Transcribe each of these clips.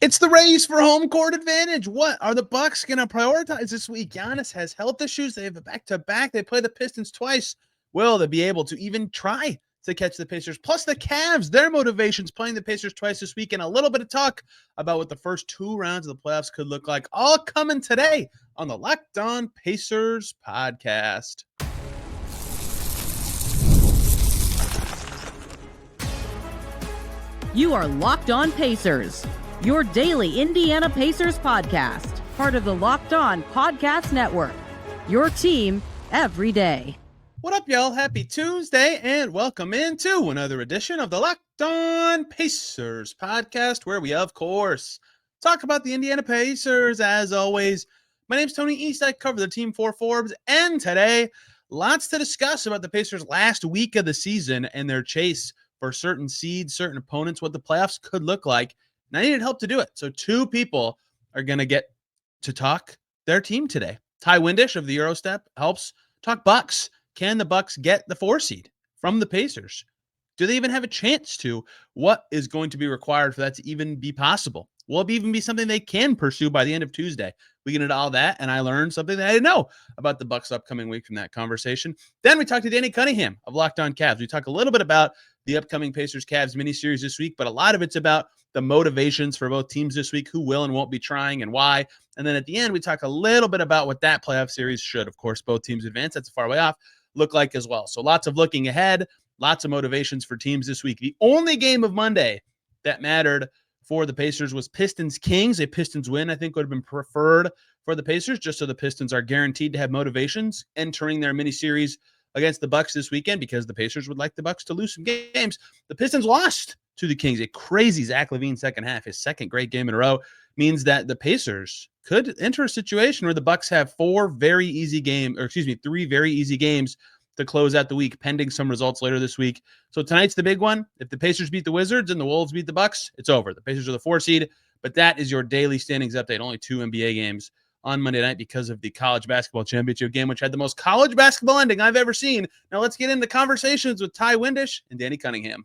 It's the race for home court advantage. What are the Bucks going to prioritize this week? Giannis has health issues. They have a back-to-back. They play the Pistons twice. Will they be able to even try to catch the Pacers? Plus the Cavs, their motivations playing the Pacers twice this week, and a little bit of talk about what the first two rounds of the playoffs could look like. All coming today on the Locked On Pacers podcast. You are Locked On Pacers, your daily Indiana Pacers podcast, part of the Locked On Podcast Network, your team every day. What up, y'all? Happy Tuesday, and welcome into another edition of the Locked On Pacers podcast, where we, of course, talk about the Indiana Pacers. As always, my name's Tony East. I cover the team for Forbes, and today, lots to discuss about the Pacers' last week of the season and their chase for certain seeds, certain opponents, what the playoffs could look like. And I needed help to do it. So two people are going to get to talk their team today. Ti Windisch of the Eurostep helps talk Bucks. Can the Bucks get the 4 seed from the Pacers? Do they even have a chance to? What is going to be required for that to even be possible? Will it even be something they can pursue by the end of Tuesday? We get into all that, and I learned something that I didn't know about the Bucks upcoming week from that conversation. Then we talked to Danny Cunningham of Locked On Cavs. We talk a little bit about the upcoming Pacers-Cavs miniseries this week, but a lot of it's about the motivations for both teams this week, who will and won't be trying and why. And then at the end, we talk a little bit about what that playoff series should, of course, both teams advance, that's a far way off, look like as well. So lots of looking ahead, lots of motivations for teams this week. The only game of Monday that mattered for the Pacers was Pistons-Kings. A Pistons win, I think, would have been preferred for the Pacers, just so the Pistons are guaranteed to have motivations entering their mini-series against the Bucks this weekend, because the Pacers would like the Bucks to lose some games. The Pistons lost to the Kings. A crazy Zach LaVine second half, his second great game in a row, means that the Pacers could enter a situation where the Bucks have three very easy games to close out the week, pending some results later this week. So tonight's the big one. If the Pacers beat the Wizards and the Wolves beat the Bucks, it's over. The Pacers are the 4 seed, but that is your daily standings update. Only 2 NBA games on Monday night because of the college basketball championship game, which had the most college basketball ending I've ever seen. Now let's get into conversations with Ti Windisch and Danny Cunningham.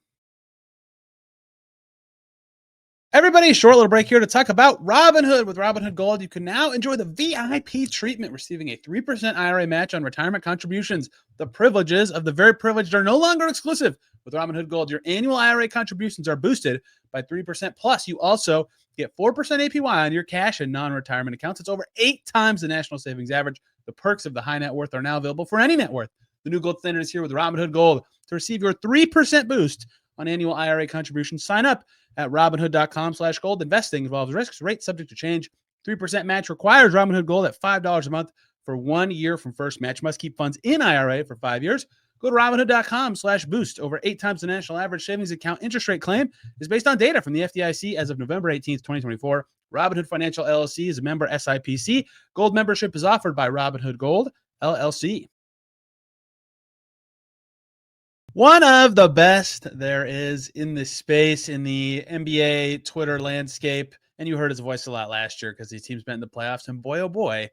Everybody, short little break here to talk about Robinhood. With Robinhood Gold, you can now enjoy the VIP treatment, receiving a 3% IRA match on retirement contributions. The privileges of the very privileged are no longer exclusive. With Robinhood Gold, your annual IRA contributions are boosted by 3%. Plus, you also get 4% APY on your cash and non-retirement accounts. It's over 8 times the national savings average. The perks of the high net worth are now available for any net worth. The new gold standard is here with Robinhood Gold. To receive your 3% boost on annual IRA contributions, sign up at Robinhood.com/gold. Investing involves risks, rates subject to change. 3% match requires Robinhood Gold at $5 a month for 1 year from first match. Must keep funds in IRA for 5 years. Go to Robinhood.com/boost. Over 8 times the national average savings account interest rate claim is based on data from the FDIC as of November 18th, 2024. Robinhood Financial LLC is a member SIPC. Gold membership is offered by Robinhood Gold LLC. One of the best there is in this space, in the NBA Twitter landscape. And you heard his voice a lot last year because these teams met in the playoffs. And boy, oh boy,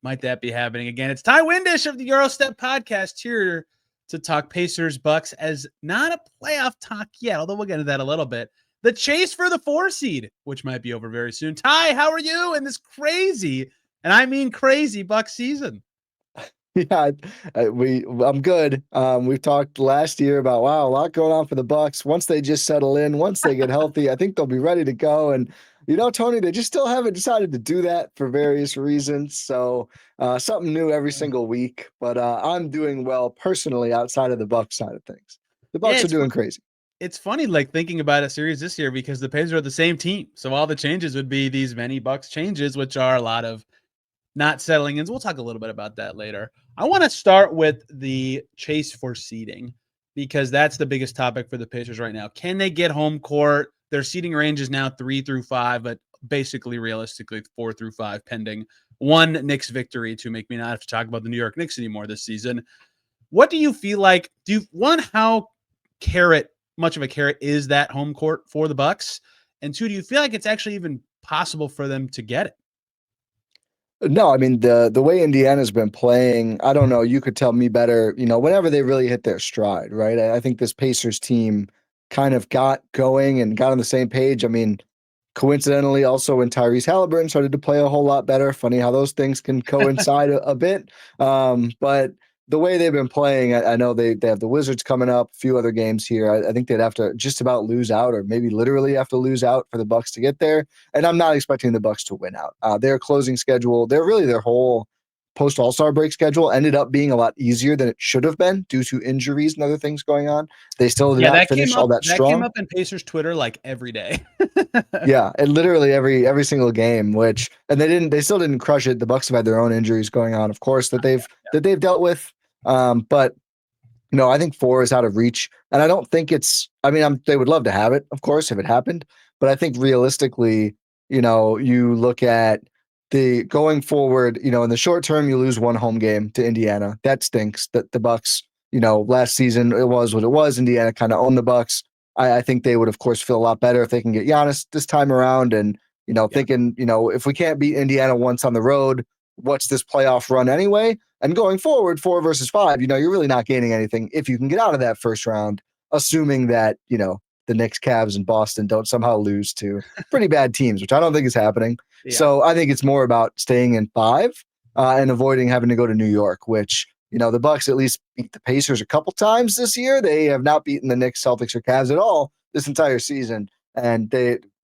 might that be happening again. It's Ti Windisch of the Eurostep podcast here to talk Pacers Bucks, as not a playoff talk yet, although we'll get into that a little bit. The chase for the 4 seed, which might be over very soon. Ti, how are you in this crazy, and I mean crazy, Bucks season? Yeah, I'm good. We've talked last year about, wow, a lot going on for the Bucks. Once they just settle in, once they get healthy, I think they'll be ready to go. And Tony, they just still haven't decided to do that for various reasons. So something new every single week. But I'm doing well personally outside of the Bucks side of things. The Bucks are doing crazy. It's funny, like, thinking about a series this year, because the Pacers are the same team. So all the changes would be these many Bucks changes, which are a lot of not settling in. We'll talk a little bit about that later. I want to start with the chase for seeding, because that's the biggest topic for the Pacers right now. Can they get home court? Their seeding range is now 3 through 5, but basically realistically 4 through 5, pending one Knicks victory to make me not have to talk about the New York Knicks anymore this season. What do you feel like? How much of a carrot is that home court for the Bucks? And 2, do you feel like it's actually even possible for them to get it? No, I mean, the way Indiana's been playing, I don't know, you could tell me better, whenever they really hit their stride, right? I think this Pacers team kind of got going and got on the same page. I mean, Coincidentally, also when Tyrese Haliburton started to play a whole lot better. Funny how those things can coincide a bit. But the way they've been playing, I know they have the Wizards coming up, a few other games here. I think they'd have to just about lose out, or maybe literally have to lose out for the Bucks to get there. And I'm not expecting the Bucks to win out. Their closing schedule, their whole post All-Star break schedule ended up being a lot easier than it should have been due to injuries and other things going on. They still did not finish all that strong. That came up in Pacers Twitter like every day. Yeah, and literally every single game, and they still didn't crush it. The Bucks have had their own injuries going on, of course, that they've dealt with. But I think 4 is out of reach, and I don't think it's. I mean, they would love to have it, of course, if it happened. But I think realistically, you look at the going forward. In the short term, you lose one home game to Indiana. That stinks. That the Bucks, last season it was what it was. Indiana kind of owned the Bucks. I think they would, of course, feel a lot better if they can get Giannis this time around. And thinking, if we can't beat Indiana once on the road, what's this playoff run anyway? And going forward, 4 versus 5, you're really not gaining anything if you can get out of that first round, assuming that, the Knicks, Cavs, and Boston don't somehow lose to pretty bad teams, which I don't think is happening. Yeah. So I think it's more about staying in 5 and avoiding having to go to New York, which, the Bucks at least beat the Pacers a couple times this year. They have not beaten the Knicks, Celtics, or Cavs at all this entire season. And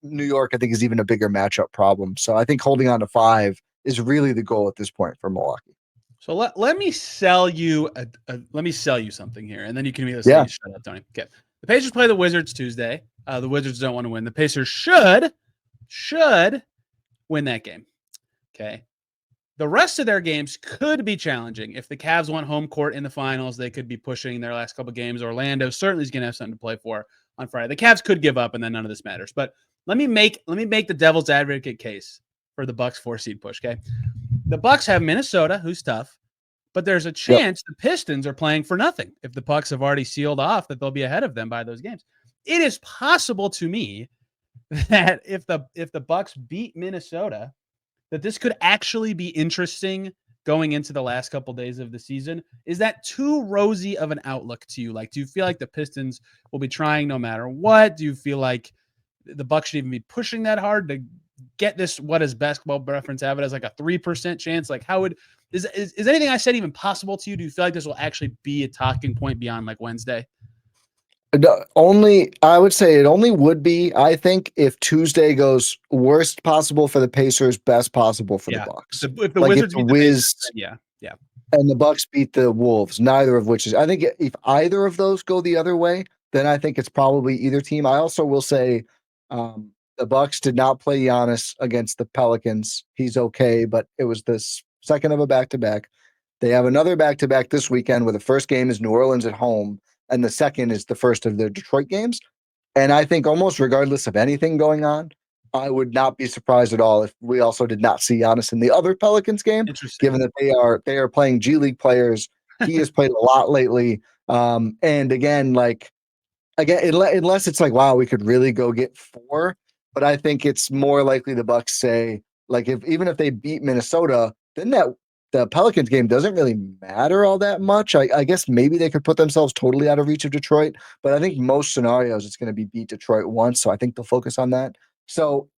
New York, I think, is even a bigger matchup problem. So I think holding on to 5 is really the goal at this point for Milwaukee. So let me sell you something here, and then you can immediately say, shut up, Tony. Okay. The Pacers play the Wizards Tuesday. The Wizards don't want to win. The Pacers should win that game. Okay. The rest of their games could be challenging. If the Cavs want home court in the finals, they could be pushing their last couple games. Orlando certainly is going to have something to play for on Friday. The Cavs could give up, and then none of this matters. But let me make the devil's advocate case for the Bucks 4-seed push. Okay. The Bucks have Minnesota, who's tough, but there's a chance the Pistons are playing for nothing if the Bucks have already sealed off that they'll be ahead of them by those games. It is possible to me that if the Bucks beat Minnesota, that this could actually be interesting going into the last couple days of the season. Is that too rosy of an outlook to you? Like, do you feel like the Pistons will be trying no matter what? Do you feel like the Bucks should even be pushing that hard to get this? What does Basketball Reference have it as, like a 3% chance? Like, how is anything I said even possible to you? Do you feel like this will actually be a talking point beyond like Wednesday? I would say it only would be, I think, if Tuesday goes worst possible for the Pacers, best possible for the Bucks. If the Wizards beat the Pacers, yeah. And the Bucks beat the Wolves, neither of which is. I think if either of those go the other way, then I think it's probably either team. I also will say the Bucks did not play Giannis against the Pelicans. He's okay, but it was the second of a back-to-back. They have another back-to-back this weekend where the first game is New Orleans at home, and the second is the first of their Detroit games. And I think almost regardless of anything going on, I would not be surprised at all if we also did not see Giannis in the other Pelicans game, given that they are playing G League players. He has played a lot lately. And again, unless it's like, wow, we could really go get 4. But I think it's more likely the Bucks say, like, even if they beat Minnesota, then the Pelicans game doesn't really matter all that much. I guess maybe they could put themselves totally out of reach of Detroit, but I think most scenarios it's going to be beat Detroit once, so I think they'll focus on that. So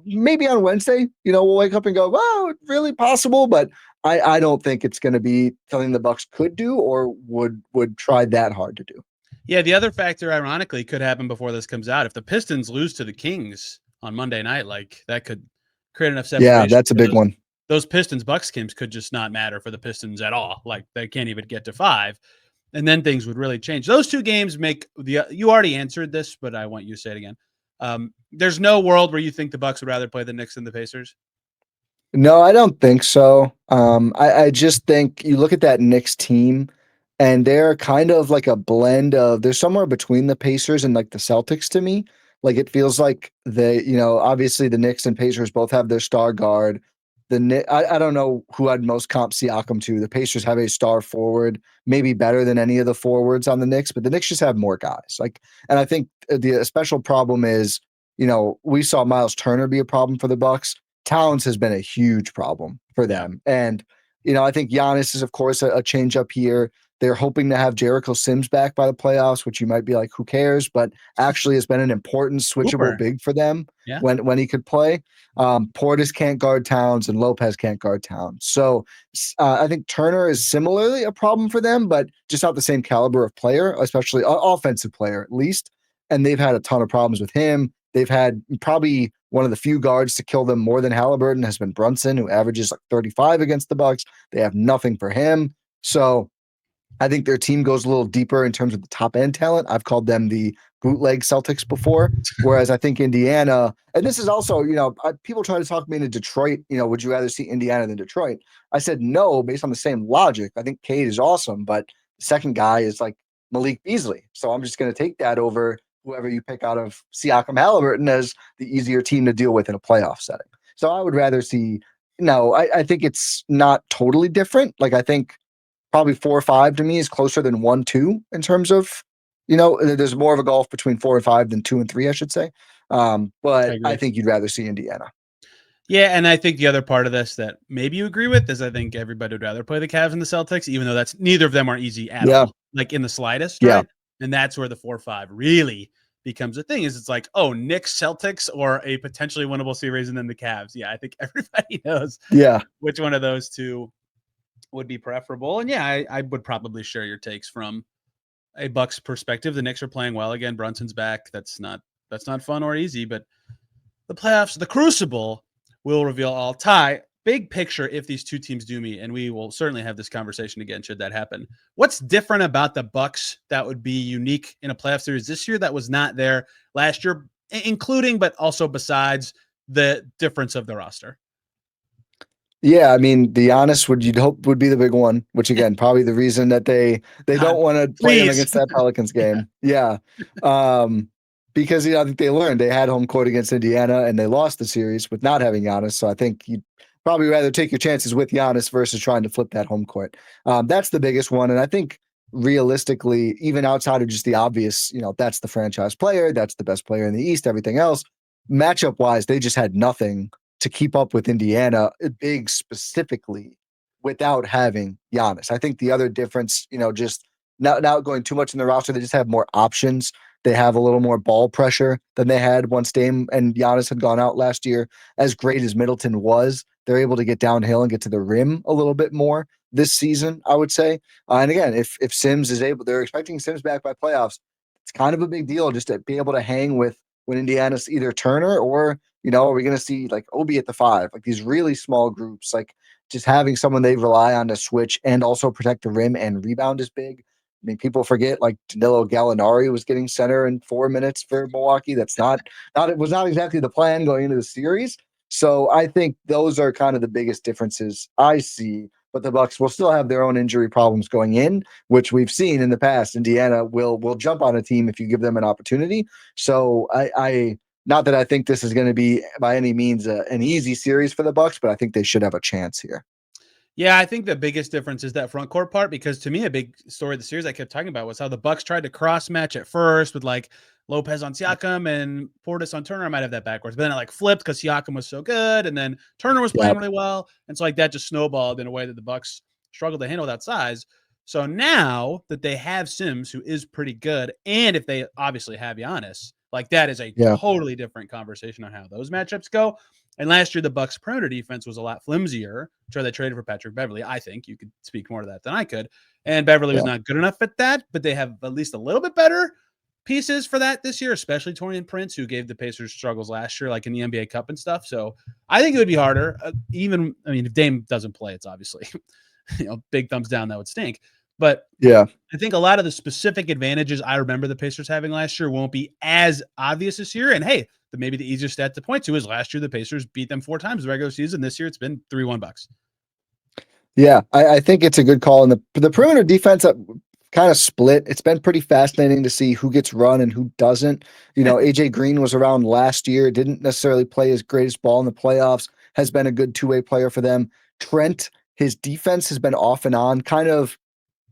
maybe on Wednesday, we'll wake up and go, wow, it's really possible, but I don't think it's going to be something the Bucks could do or would try that hard to do. Yeah, the other factor, ironically, could happen before this comes out. If the Pistons lose to the Kings on Monday night, like, that could create enough separation. Yeah, that's a big one. Those Pistons-Bucks games could just not matter for the Pistons at all. Like, they can't even get to 5. And then things would really change. Those 2 games make you already answered this, but I want you to say it again. There's no world where you think the Bucks would rather play the Knicks than the Pacers? No, I don't think so. I just think you look at that Knicks team, and they're kind of like a blend of, they're somewhere between the Pacers and like the Celtics to me. Like, it feels like obviously the Knicks and Pacers both have their star guard. I don't know who I'd most comp Siakam to. The Pacers have a star forward, maybe better than any of the forwards on the Knicks, but the Knicks just have more guys. And I think the special problem is, we saw Myles Turner be a problem for the Bucks. Towns has been a huge problem for them. And, I think Giannis is, of course, a change up here. They're hoping to have Jericho Sims back by the playoffs, which you might be like, who cares? But actually has been an important switchable Hooper. big for them Yeah. when he could play. Portis can't guard Towns and Lopez can't guard Towns. So I think Turner is similarly a problem for them, but just not the same caliber of player, especially offensive player at least. And they've had a ton of problems with him. They've had probably one of the few guards to kill them more than Haliburton has been Brunson, who averages like 35 against the Bucks. They have nothing for him. So I think their team goes a little deeper in terms of the top end talent. I've called them the bootleg Celtics before, whereas I think Indiana, and this is also, people try to talk me into Detroit. Would you rather see Indiana than Detroit? I said no, based on the same logic. I think Cade is awesome, but the second guy is like Malik Beasley. So I'm just going to take that over whoever you pick out of Siakam Haliburton as the easier team to deal with in a playoff setting. So I would rather see, I think it's not totally different. Like I think probably 4 or 5 to me is closer than 1, 2 in terms of, there's more of a gulf between 4 and 5 than 2 and 3, I should say. But I think you'd rather see Indiana. Yeah, and I think the other part of this that maybe you agree with is I think everybody would rather play the Cavs and the Celtics, even though neither of them are easy at all, like in the slightest, right? And that's where the 4-5 really becomes a thing. Is it's like, oh, Knicks, Celtics, or a potentially winnable series, and then the Cavs. Yeah, I think everybody knows. Which one of those two would be preferable. And yeah, I would probably share your takes from a Bucks perspective. The Knicks are playing well again. Brunson's back. That's not fun or easy, but the playoffs, the crucible will reveal all. Ty, big picture, if these two teams do meet, and we will certainly have this conversation again should that happen. What's different about the Bucks that would be unique in a playoff series this year that was not there last year, including but also besides the difference of the roster? Yeah, I mean, the Giannis you'd hope would be the big one, which again, probably the reason that they don't want to play him against that Pelicans game. Yeah. Because I think they learned they had home court against Indiana and they lost the series with not having Giannis. So I think you'd probably rather take your chances with Giannis versus trying to flip that home court. That's the biggest one. And I think realistically, even outside of just the obvious, that's the franchise player, that's the best player in the East, everything else, matchup wise, they just had nothing to keep up with Indiana, big specifically, without having Giannis. I think the other difference, just not going too much in the roster, they just have more options. They have a little more ball pressure than they had once Dame and Giannis had gone out last year. As great as Middleton was, they're able to get downhill and get to the rim a little bit more this season, I would say. And again, if Sims is able, they're expecting Sims back by playoffs. It's kind of a big deal just to be able to hang with when Indiana's either Turner or, are we going to see like Obi at the 5, like these really small groups, like just having someone they rely on to switch and also protect the rim and rebound is big. I mean, people forget like Danilo Gallinari was getting center in 4 minutes for Milwaukee. That's it was not exactly the plan going into the series. So I think those are kind of the biggest differences I see. But the Bucks will still have their own injury problems going in, which we've seen in the past. Indiana will jump on a team if you give them an opportunity. So I not that I think this is going to be by any means an easy series for the Bucks, but I think they should have a chance here. Yeah, I think the biggest difference is that front court part, because to me, a big story of the series I kept talking about was how the Bucks tried to cross match at first with like Lopez on Siakam and Portis on Turner. I might have that backwards, but then it like flipped because Siakam was so good, and then Turner was playing really well, and so like that just snowballed in a way that the Bucks struggled to handle that size. So now that they have Sims, who is pretty good, and if they obviously have Giannis, like that is a totally different conversation on how those matchups go. And last year, the Bucks' perimeter defense was a lot flimsier. Sure, they traded for Patrick Beverley. I think you could speak more to that than I could. And Beverley was not good enough at that, but they have at least a little bit better pieces for that this year, especially Taurean Prince, who gave the Pacers struggles last year, like in the NBA Cup and stuff. So I think it would be harder. If Dame doesn't play, it's obviously, big thumbs down, that would stink. But I think a lot of the specific advantages I remember the Pacers having last year won't be as obvious this year. And hey, maybe the easiest stat to point to is last year the Pacers beat them 4 times in the regular season. This year it's been 3-1 Bucks. Yeah, I think it's a good call. And the perimeter defense kind of split. It's been pretty fascinating to see who gets run and who doesn't. AJ Green was around last year, didn't necessarily play his greatest ball in the playoffs, has been a good two-way player for them. Trent, his defense has been off and on, kind of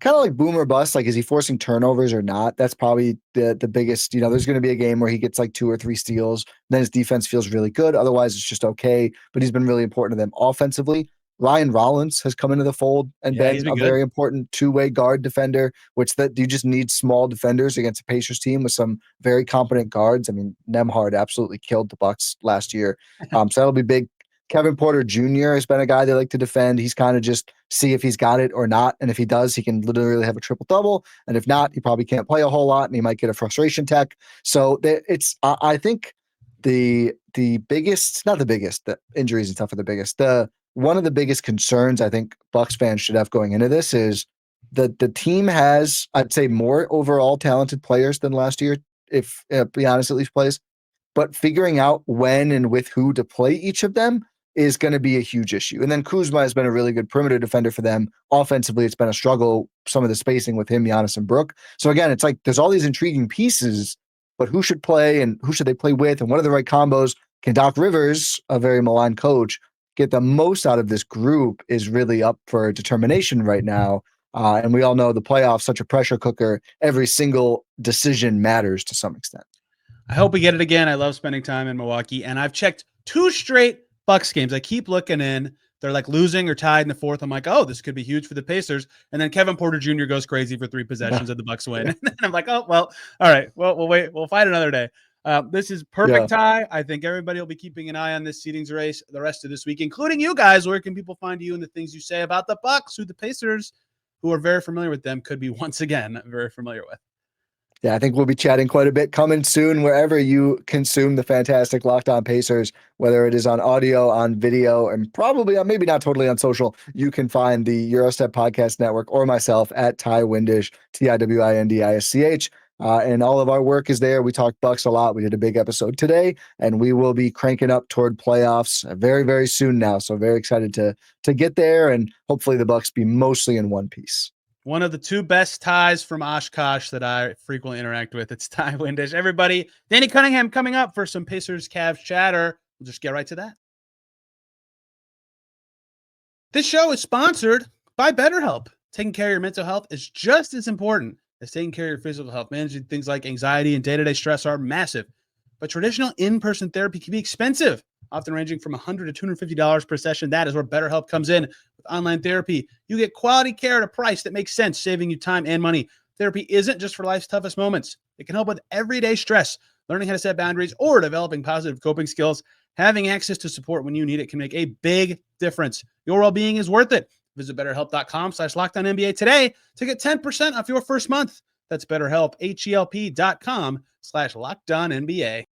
like boom or bust. Like, is he forcing turnovers or not? That's probably the biggest, there's going to be a game where he gets like 2 or 3 steals. Then his defense feels really good. Otherwise, it's just okay. But he's been really important to them offensively. Ryan Rollins has come into the fold and Yeah, he's been been a good. very important two-way guard defender, which that you just need small defenders against a Pacers team with some very competent guards. I mean, Nembhard absolutely killed the Bucks last year. So that'll be big. Kevin Porter Jr. has been a guy they like to defend. He's kind of just see if he's got it or not. And if he does, he can literally have a triple-double. And if not, he probably can't play a whole lot and he might get a frustration tech. So I think the biggest, not the biggest, the injuries and stuff are the biggest. One of the biggest concerns I think Bucks fans should have going into this is that the team has, I'd say, more overall talented players than last year, if Giannis at least plays. But figuring out when and with who to play each of them is going to be a huge issue. And then Kuzma has been a really good perimeter defender for them. Offensively, it's been a struggle, some of the spacing with him, Giannis, and Brook. So again, it's like there's all these intriguing pieces, but who should play and who should they play with and what are the right combos? Can Doc Rivers, a very maligned coach, get the most out of this group is really up for determination right now. And we all know the playoffs, such a pressure cooker, every single decision matters to some extent. I hope we get it again. I love spending time in Milwaukee, and I've checked 2 straight Bucks games. I keep looking in. They're like losing or tied in the fourth. I'm like, oh, this could be huge for the Pacers. And then Kevin Porter Jr. goes crazy for 3 possessions and the Bucks win. And I'm like, oh, well, all right. Well, we'll wait. We'll fight another day. This is perfect tie. I think everybody will be keeping an eye on this seedings race the rest of this week, including you guys. Where can people find you and the things you say about the Bucks, who the Pacers, who are very familiar with them, could be once again very familiar with? Yeah, I think we'll be chatting quite a bit coming soon wherever you consume the fantastic Locked On Pacers, whether it is on audio, on video, and probably maybe not totally on social. You can find the Eurostep Podcast Network or myself at Ti Windisch, Tiwindisch. And all of our work is there. We talk Bucks a lot. We did a big episode today, and we will be cranking up toward playoffs very, very soon now. So very excited to get there, and hopefully the Bucks be mostly in one piece. One of the 2 best ties from Oshkosh that I frequently interact with. It's Ti Windisch. Everybody, Danny Cunningham coming up for some Pacers Cavs chatter. We'll just get right to that. This show is sponsored by Betterhelp. Taking care of your mental health is just as important as taking care of your physical health. Managing things like anxiety and day-to-day stress are massive, but traditional in-person therapy can be expensive, often ranging from $100 to $250 per session. That is where BetterHelp comes in. With online therapy, you get quality care at a price that makes sense, saving you time and money. Therapy isn't just for life's toughest moments. It can help with everyday stress, learning how to set boundaries, or developing positive coping skills. Having access to support when you need it can make a big difference. Your well-being is worth it. Visit BetterHelp.com/LockedOnNBA today to get 10% off your first month. That's BetterHelp, HELP.com/LockedOnNBA.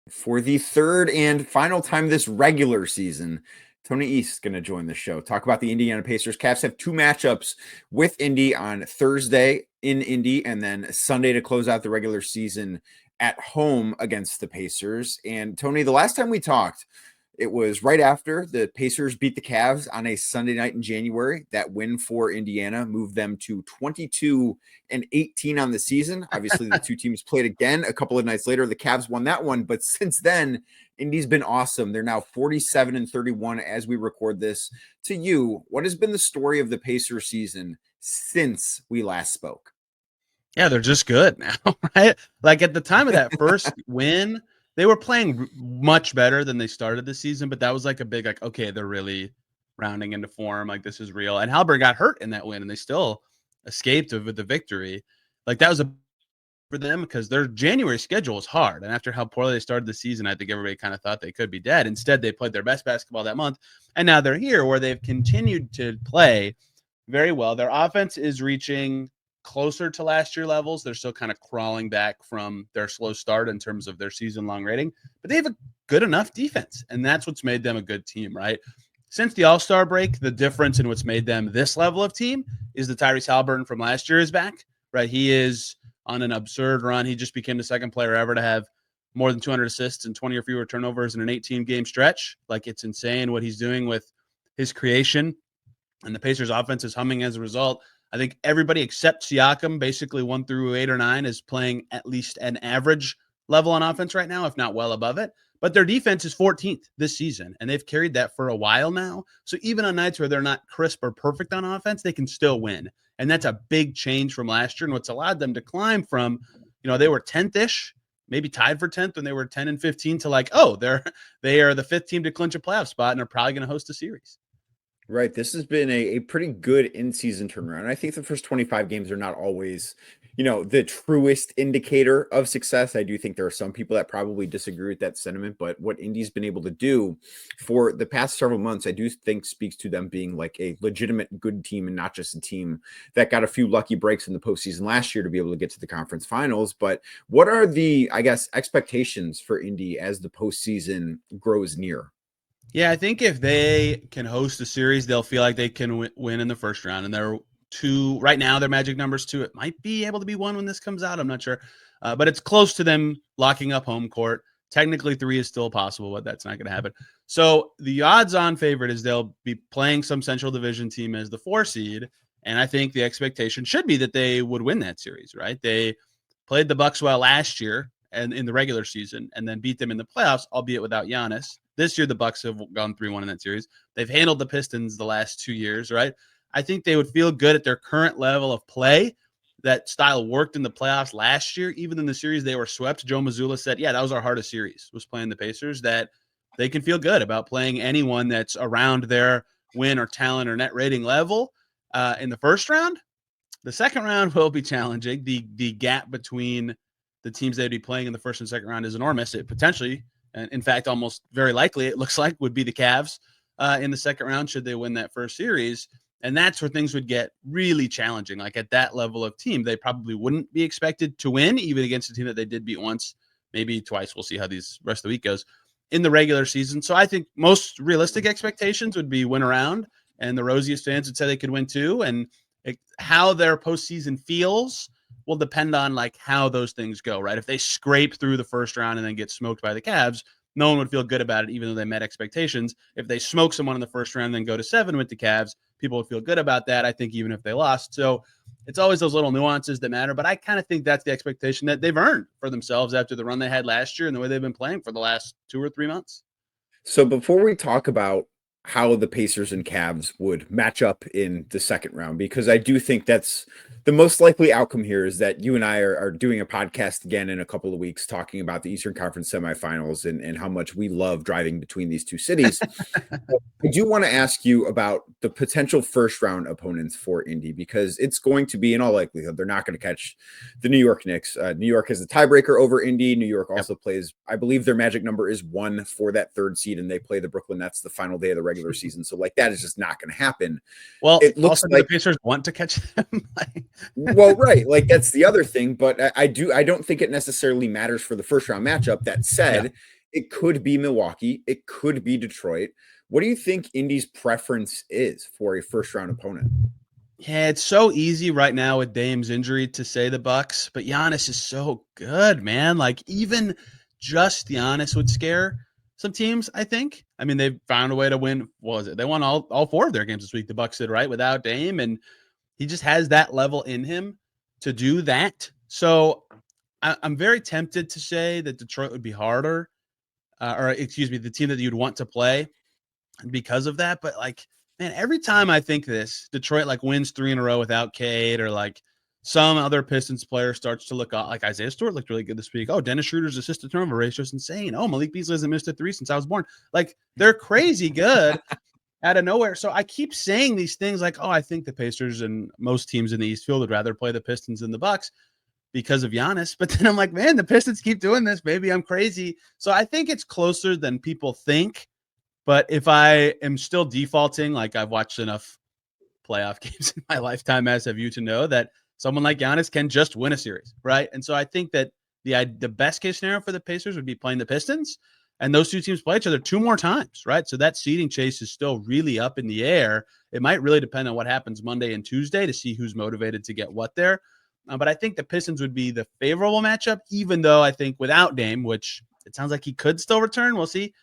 For the third and final time this regular season, Tony East is going to join the show. Talk about the Indiana Pacers. Cavs have 2 matchups with Indy on Thursday in Indy, and then Sunday to close out the regular season at home against the Pacers. And Tony, the last time we talked, it was right after the Pacers beat the Cavs on a Sunday night in January. That win for Indiana moved them to 22-18 on the season. Obviously, the 2 teams played again a couple of nights later. The Cavs won that one, but since then, Indy's been awesome. They're now 47-31 as we record this. To you, what has been the story of the Pacers season since we last spoke? Yeah, they're just good now, right? Like at the time of that first win, they were playing much better than they started the season, but that was like a big, like, okay, they're really rounding into form. Like, this is real. And Haliburton got hurt in that win, and they still escaped with the victory. Like, that was for them because their January schedule was hard. And after how poorly they started the season, I think everybody kind of thought they could be dead. Instead, they played their best basketball that month. And now they're here where they've continued to play very well. Their offense is reaching closer to last year levels. They're still kind of crawling back from their slow start in terms of their season-long rating, but they have a good enough defense, and that's what's made them a good team, right? Since the All-Star break, the difference in what's made them this level of team is the Tyrese Haliburton from last year is back, right? He is on an absurd run. He just became the 2nd player ever to have more than 200 assists and 20 or fewer turnovers in an 18-game stretch. Like, it's insane what he's doing with his creation, and the Pacers offense is humming as a result. I think everybody except Siakam, basically 1 through 8 or 9, is playing at least an average level on offense right now, if not well above it. But their defense is 14th this season, and they've carried that for a while now. So even on nights where they're not crisp or perfect on offense, they can still win. And that's a big change from last year, and what's allowed them to climb from, they were 10th-ish maybe tied for 10th when they were 10-15 to like, oh, they are the 5th team to clinch a playoff spot and are probably going to host a series. Right. This has been a pretty good in-season turnaround. I think the first 25 games are not always, the truest indicator of success. I do think there are some people that probably disagree with that sentiment, but what Indy's been able to do for the past several months, I do think speaks to them being like a legitimate good team and not just a team that got a few lucky breaks in the postseason last year to be able to get to the conference finals. But what are the, I guess, expectations for Indy as the postseason grows near? Yeah, I think if they can host a series, they'll feel like they can win in the first round. And they're 2 right now. Their magic number's 2. It might be able to be 1 when this comes out. I'm not sure, but it's close to them locking up home court. Technically, 3 is still possible, but that's not going to happen. So the odds-on favorite is they'll be playing some Central Division team as the 4 seed, and I think the expectation should be that they would win that series. Right? They played the Bucks well last year and in the regular season, and then beat them in the playoffs, albeit without Giannis. This year, the Bucks have gone 3-1 in that series. They've handled the Pistons the last 2 years, right? I think they would feel good at their current level of play. That style worked in the playoffs last year. Even in the series they were swept, Joe Mazzulla said, yeah, that was our hardest series, was playing the Pacers, that they can feel good about playing anyone that's around their win or talent or net rating level in the first round. The second round will be challenging. The gap between the teams they'd be playing in the first and second round is enormous. It potentially, and in fact, almost very likely, it looks like would be the Cavs in the second round should they win that first series. And that's where things would get really challenging. Like at that level of team, they probably wouldn't be expected to win, even against a team that they did beat once, maybe twice. We'll see how these rest of the week goes in the regular season. So I think most realistic expectations would be win around, and the rosiest fans would say they could win 2. And how their postseason feels will depend on like how those things go, right? If they scrape through the first round and then get smoked by the Cavs, no one would feel good about it, even though they met expectations. If they smoke someone in the first round and then go to 7 with the Cavs, people would feel good about that, I think, even if they lost. So it's always those little nuances that matter. But I kind of think that's the expectation that they've earned for themselves after the run they had last year and the way they've been playing for the last 2 or 3 months. So before we talk about how the Pacers and Cavs would match up in the second round, because I do think that's the most likely outcome here, is that you and I are doing a podcast again in a couple of weeks talking about the Eastern Conference semifinals and how much we love driving between these 2 cities. I do want to ask you about the potential first round opponents for Indy, because it's going to be, in all likelihood, they're not going to catch the New York Knicks. New York is a tiebreaker over Indy. New York also plays, I believe their magic number is 1 for that 3rd seed, and they play the Brooklyn Nets the final day of the regular season. So like that is just not going to happen. Well, it looks also like the Pacers want to catch them. Well, right. Like that's the other thing, but I don't think it necessarily matters for the first round matchup. That said, It could be Milwaukee. It could be Detroit. What do you think Indy's preference is for a first round opponent? Yeah, it's so easy right now with Dame's injury to say the Bucks, but Giannis is so good, man. Like even just Giannis would scare some teams, I think. I mean, they've found a way to win. What was it? They won all 4 of their games this week. The Bucks did, right, without Dame, and he just has that level in him to do that. So I'm very tempted to say that Detroit would be harder, or excuse me, the team that you'd want to play because of that. But like, man, every time I think this, Detroit like wins 3 in a row without Cade, or like some other Pistons player starts to look like Isaiah Stewart looked really good this week. Oh, Dennis Schroeder's assist to turnover ratio is insane. Oh, Malik Beasley hasn't missed a 3 since I was born. Like they're crazy good out of nowhere. So I keep saying these things like, oh, I think the Pacers and most teams in the East Field would rather play the Pistons than the Bucks because of Giannis. But then I'm like, man, the Pistons keep doing this. Maybe I'm crazy. So I think it's closer than people think. But if I am still defaulting, like I've watched enough playoff games in my lifetime, as have you, to know that someone like Giannis can just win a series, right? And so I think that the best case scenario for the Pacers would be playing the Pistons, and those 2 teams play each other 2 more times, right? So that seeding chase is still really up in the air. It might really depend on what happens Monday and Tuesday to see who's motivated to get what there. But I think the Pistons would be the favorable matchup, even though I think without Dame, which it sounds like he could still return, we'll see.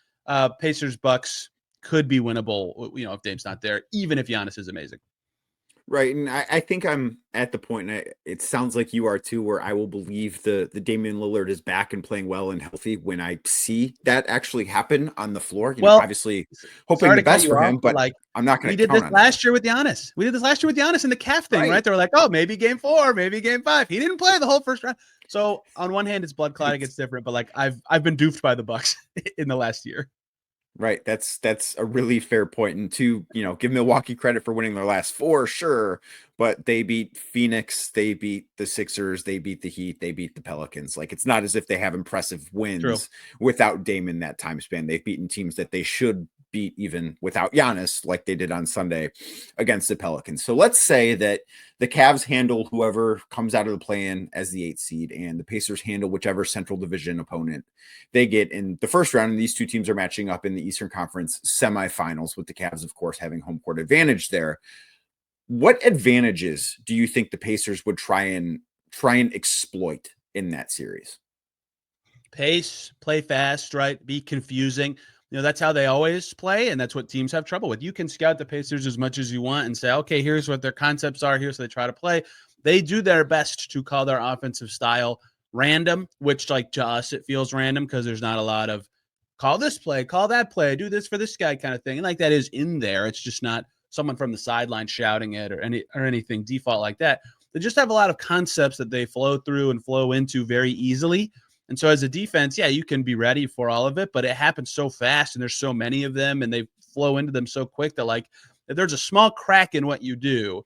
Pacers Bucks could be winnable, if Dame's not there, even if Giannis is amazing. Right. And I think I'm at the point, and it sounds like you are too, where I will believe the Damian Lillard is back and playing well and healthy when I see that actually happen on the floor. Well, Obviously hoping sorry the to cut best you for off, him, but but like I'm not we going to did count this on that. last year with Giannis. We did this last year with Giannis in the calf thing, right? Right. They were like, oh, maybe game 4, maybe game 5. He didn't play the whole first round. So on one hand, it's blood clotting, it's different, but like I've been duped by the Bucks in the last year. Right. That's a really fair point. And to, give Milwaukee credit for winning their last 4, sure. But they beat Phoenix, they beat the Sixers, they beat the Heat, they beat the Pelicans. Like, it's not as if they have impressive True. wins without Dame in that time span. They've beaten teams that they should beat even without Giannis, like they did on Sunday against the Pelicans. So let's say that the Cavs handle whoever comes out of the play-in as the 8th seed, and the Pacers handle whichever Central Division opponent they get in the first round. And these two teams are matching up in the Eastern Conference semifinals, with the Cavs, of course, having home court advantage there. What advantages do you think the Pacers would try and exploit in that series? Pace, play fast, right? Be confusing. That's how they always play, and that's what teams have trouble with. You can scout the Pacers as much as you want and say, okay, here's what their concepts are. Here's how they try to play. They do their best to call their offensive style random, which, like, to us, it feels random because there's not a lot of call this play, call that play, do this for this guy kind of thing. And like that is in there. It's just not someone from the sideline shouting it or anything default like that. They just have a lot of concepts that they flow through and flow into very easily. And so as a defense, yeah, you can be ready for all of it, but it happens so fast and there's so many of them and they flow into them so quick that, like, if there's a small crack in what you do,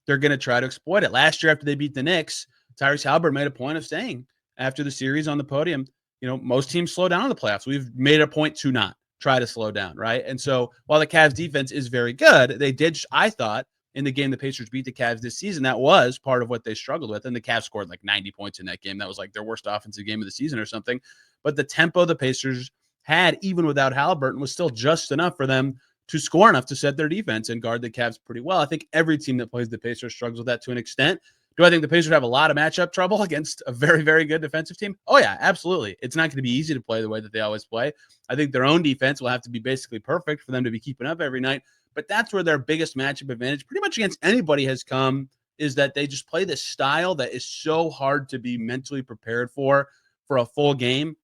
they're going to try to exploit it. Last year after they beat the Knicks, Tyrese Haliburton made a point of saying after the series on the podium, most teams slow down in the playoffs. We've made a point to not try to slow down, right? And so while the Cavs defense is very good, they did, I thought, in the game the Pacers beat the Cavs this season, that was part of what they struggled with. And the Cavs scored like 90 points in that game. That was like their worst offensive game of the season or something. But the tempo the Pacers had, even without Haliburton, was still just enough for them to score enough to set their defense and guard the Cavs pretty well. I think every team that plays the Pacers struggles with that to an extent. Do I think the Pacers have a lot of matchup trouble against a very, very good defensive team? Oh, yeah, absolutely. It's not going to be easy to play the way that they always play. I think their own defense will have to be basically perfect for them to be keeping up every night. But that's where their biggest matchup advantage pretty much against anybody has come, is that they just play this style that is so hard to be mentally prepared for a full game,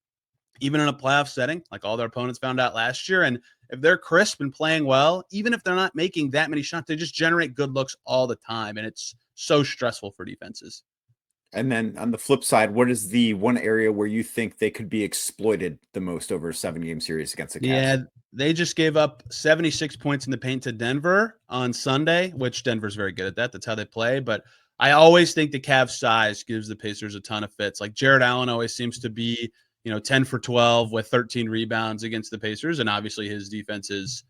even in a playoff setting, like all their opponents found out last year. And if they're crisp and playing well, even if they're not making that many shots, they just generate good looks all the time. And it's so stressful for defenses. And then on the flip side, what is the one area where you think they could be exploited the most over a 7-game series against the Cavs? Yeah, they just gave up 76 points in the paint to Denver on Sunday, which Denver's very good at that. That's how they play. But I always think the Cavs size gives the Pacers a ton of fits. Like Jared Allen always seems to be, 10 for 12 with 13 rebounds against the Pacers. And obviously his defense is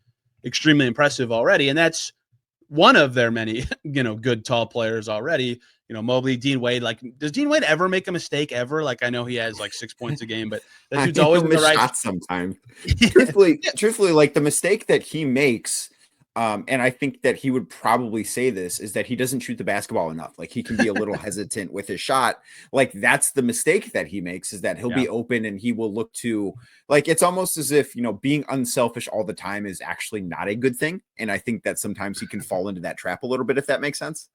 extremely impressive already. And that's one of their many, good tall players already. Mobley, Dean Wade. Like, does Dean Wade ever make a mistake ever? Like, I know he has like 6 points a game, but that dude's always in the right shot sometimes. Truthfully, like the mistake that he makes, and I think that he would probably say this, is that he doesn't shoot the basketball enough. Like, he can be a little hesitant with his shot. Like, that's the mistake that he makes, is that he'll be open and he will look to, like, it's almost as if, being unselfish all the time is actually not a good thing. And I think that sometimes he can fall into that trap a little bit, if that makes sense.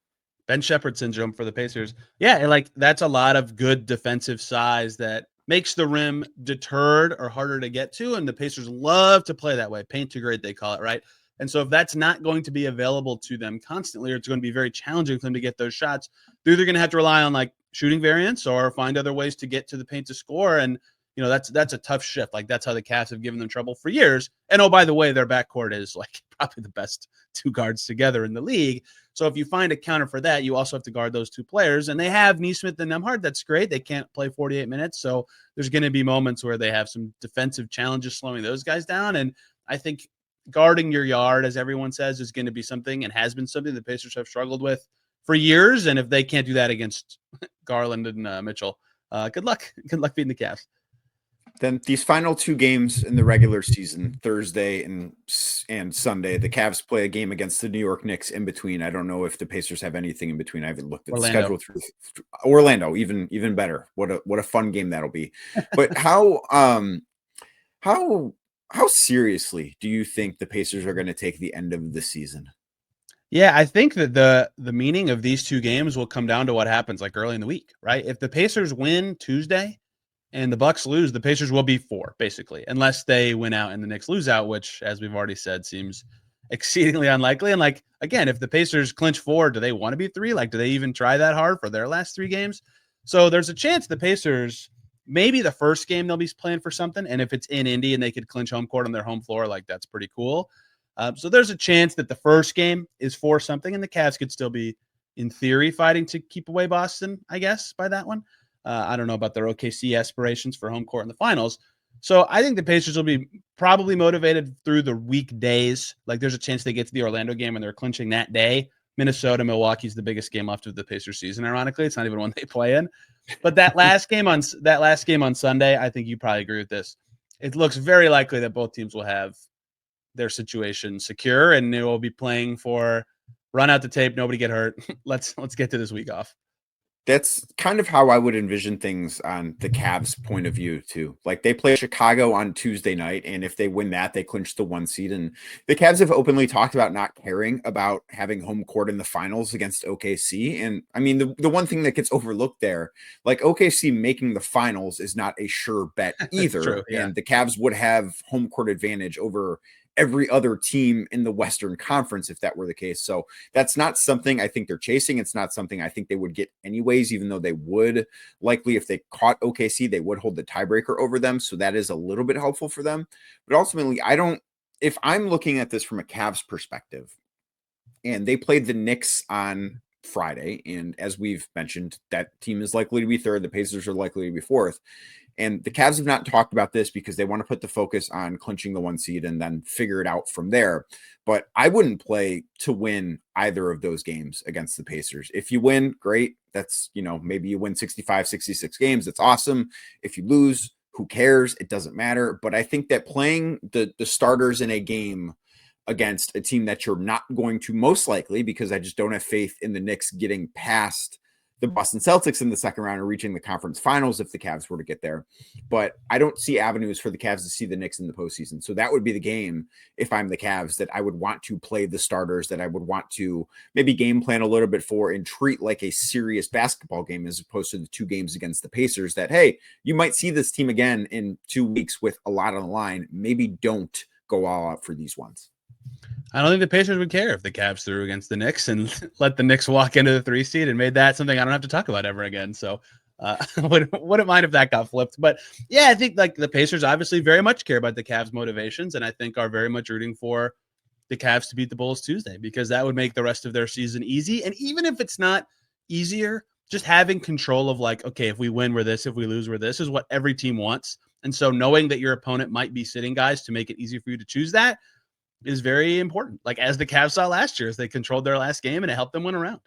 Ben Shepherd syndrome for the Pacers. Yeah, and like that's a lot of good defensive size that makes the rim deterred or harder to get to. And the Pacers love to play that way. Paint to grade, they call it, right? And so if that's not going to be available to them constantly, or it's going to be very challenging for them to get those shots, they're either going to have to rely on like shooting variants or find other ways to get to the paint to score. And that's a tough shift. Like, that's how the Cavs have given them trouble for years. And oh, by the way, their backcourt is like probably the best two guards together in the league. So if you find a counter for that, you also have to guard those two players. And they have Nesmith and Nembhard. That's great. They can't play 48 minutes. So there's going to be moments where they have some defensive challenges slowing those guys down. And I think guarding your yard, as everyone says, is going to be something, and has been something the Pacers have struggled with for years. And if they can't do that against Garland and Mitchell, good luck. Good luck beating the Cavs. Then these final 2 games in the regular season, Thursday and Sunday, the Cavs play a game against the New York Knicks in between. I don't know if the Pacers have anything in between. I haven't looked at the schedule through Orlando. Even better. What a fun game that'll be. But how seriously do you think the Pacers are going to take the end of the season? Yeah, I think that the meaning of these two games will come down to what happens like early in the week, right? If the Pacers win Tuesday and the Bucks lose, the Pacers will be 4 basically, unless they win out and the Knicks lose out, which, as we've already said, seems exceedingly unlikely. And like again, if the Pacers clinch 4, do they want to be 3? Like, do they even try that hard for their last 3 games? So there's a chance the Pacers, maybe the first game they'll be playing for something, and if it's in Indy and they could clinch home court on their home floor, like that's pretty cool. So there's a chance that the first game is for something, and the Cavs could still be, in theory, fighting to keep away Boston, I guess, by that one. I don't know about their OKC aspirations for home court in the finals. So I think the Pacers will be probably motivated through the weekdays. Like there's a chance they get to the Orlando game and they're clinching that day. Minnesota, Milwaukee's the biggest game left of the Pacers season. Ironically, it's not even one they play in. But that last game on Sunday, I think you probably agree with this. It looks very likely that both teams will have their situation secure, and they will be playing for run out the tape, nobody get hurt. Let's get to this week off. That's kind of how I would envision things on the Cavs' point of view too. Like they play Chicago on Tuesday night, and if they win that, they clinch the 1 seed. And the Cavs have openly talked about not caring about having home court in the finals against OKC. And I mean, the one thing that gets overlooked there, like OKC making the finals is not a sure bet either. True, yeah. And the Cavs would have home court advantage over every other team in the Western Conference if that were the case. So that's not something I think they're chasing. It's not something I think they would get anyways, even though they would likely, if they caught OKC, they would hold the tiebreaker over them. So that is a little bit helpful for them. But ultimately, if I'm looking at this from a Cavs perspective, and they played the Knicks on Friday, and as we've mentioned, that team is likely to be third. The Pacers are likely to be fourth. And the Cavs have not talked about this because they want to put the focus on clinching the 1 seed and then figure it out from there. But I wouldn't play to win either of those games against the Pacers. If you win, great. That's, maybe you win 65, 66 games. That's awesome. If you lose, who cares? It doesn't matter. But I think that playing the starters in a game against a team that you're not going to most likely, because I just don't have faith in the Knicks getting past the Boston Celtics in the second round or reaching the conference finals if the Cavs were to get there. But I don't see avenues for the Cavs to see the Knicks in the postseason. So that would be the game, if I'm the Cavs, that I would want to play the starters, that I would want to maybe game plan a little bit for and treat like a serious basketball game as opposed to the 2 games against the Pacers that, hey, you might see this team again in 2 weeks with a lot on the line. Maybe don't go all out for these ones. I don't think the Pacers would care if the Cavs threw against the Knicks and let the Knicks walk into the 3 seed and made that something I don't have to talk about ever again. So wouldn't mind if that got flipped. But yeah, I think like the Pacers obviously very much care about the Cavs' motivations, and I think are very much rooting for the Cavs to beat the Bulls Tuesday, because that would make the rest of their season easy. And even if it's not easier, just having control of like, okay, if we win, we're this, if we lose, we're this, is what every team wants. And so knowing that your opponent might be sitting guys to make it easy for you to choose that is very important. Like as the Cavs saw last year, as they controlled their last game and it helped them win a round.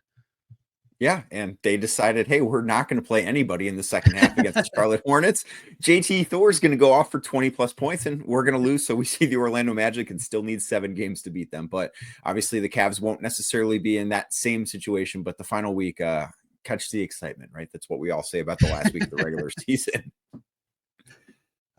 Yeah, and they decided, hey, we're not going to play anybody in the second half against the Charlotte Hornets. JT Thor's going to go off for 20-plus points, and we're going to lose. So we see the Orlando Magic and still need 7 games to beat them. But obviously the Cavs won't necessarily be in that same situation. But the final week, catch the excitement, right? That's what we all say about the last week of the regular season.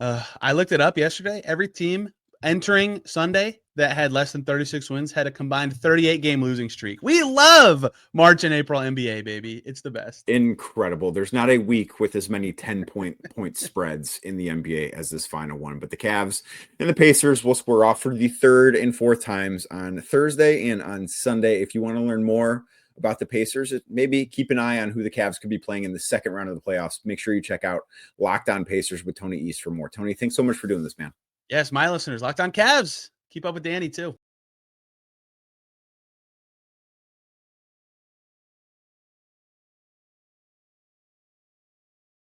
I looked it up yesterday. Every team entering Sunday that had less than 36 wins had a combined 38-game losing streak. We love March and April NBA, baby. It's the best. Incredible. There's not a week with as many 10-point spreads in the NBA as this final one. But the Cavs and the Pacers will square off for the 3rd and 4th times on Thursday and on Sunday. If you want to learn more about the Pacers, maybe keep an eye on who the Cavs could be playing in the second round of the playoffs. Make sure you check out Locked On Pacers with Tony East for more. Tony, thanks so much for doing this, man. Yes, my listeners, Locked On Cavs. Keep up with Danny, too.